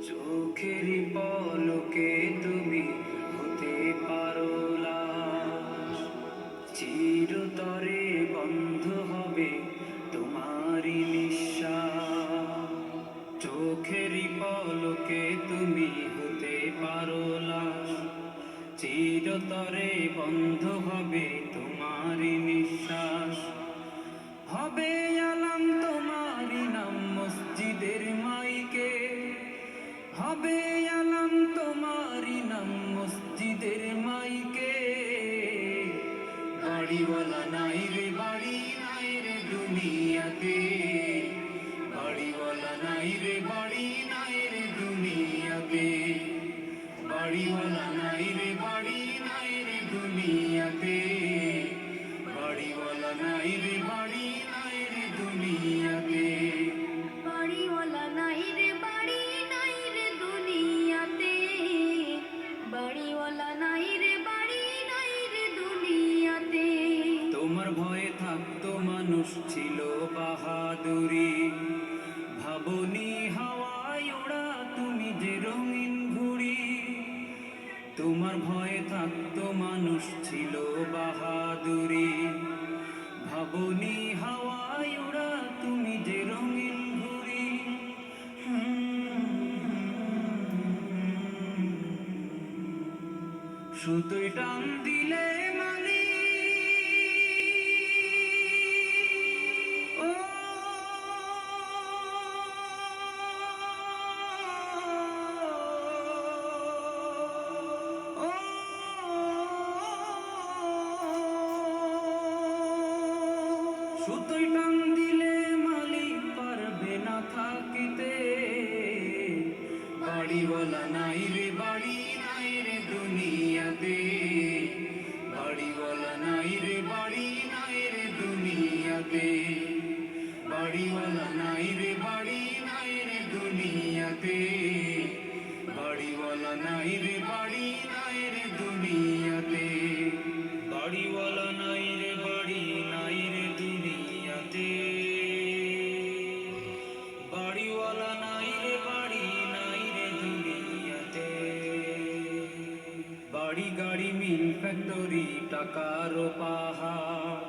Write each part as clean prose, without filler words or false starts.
চোখের পলকে তুমি হতে পারো লাশ, চিরতরে বন্ধ হবে তোমারই নিঃশ্বাস। চোখের পলকে তুমি হতে পারো লাশ, চিরতরে বন্ধ হবে তোমারই নিঃশ্বাস। হবে আলাম তোমারই নাম মসজিদের মাইকে, হবে আলাম তোমারই নাম মসজিদের মাইকে। বাড়িওয়ালা নাই রে বাড়ি নাই রে দুনিয়াতে, বাড়িওয়ালা নাই রে বাড়ি নাই রে দুনিয়াতে, বাড়িওয়ালা নাই রে বাড়ি নাই রে দুনিয়াতে, বাড়িওয়ালা নাই রে বাড়ি নাই রে দুনিয়াতে। বাড়িওয়ালা নাই রে বাড়ি নাই রে দুনিয়াতে, বাড়িওয়ালা নাই রে বাড়ি নাই রে দুনিয়াতে। তোমার ভয়ে থাকতো মানুষ ছিল বাহাদুরি, ভাবনি হাওয়ায় ওড়া তুমি যে রঙিন ঘুড়ি। তোমার ভয়ে থাকতো মানুষ ছিল বাহাদুরি, ভাবনি হাওয়ায় ওড়া তুমি যে রঙিন ঘুড়ি। সুতোয় টান দিলে মালি ও, ও, সুতোয় টান দিলে মালিক পারবে না থাকিতে। বাড়িওয়ালা নাই রে বাড়ি নাই রে দুনিয়াতে, বাড়িওয়ালা নাই রে বাড়ি নাই রে দুনিয়াতে, বাড়িওয়ালা নাই রে বাড়ি নাই রে দুনিয়াতে, বাড়িওয়ালা নাই রে বাড়ি নাই রে দুনিয়াতে, বাড়িওয়ালা নাই রে বাড়ি নাই রে দুনিয়াতে, বাড়িওয়ালা নাই রে বাড়ি নাই রে দুনিয়াতে। বাড়ি গাড়ি মিল ফ্যাক্টরি টাকার পাহাড়,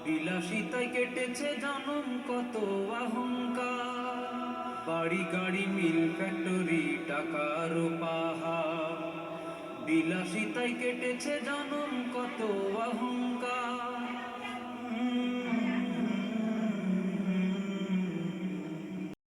বিলাসিতায় কেটেছে জনম কত অহংকার। বাড়ি গাড়ি মিল ফ্যাক্টরি টাকার পাহাড়, বিলাসিতায় কেটেছে জনম কত অহংকার।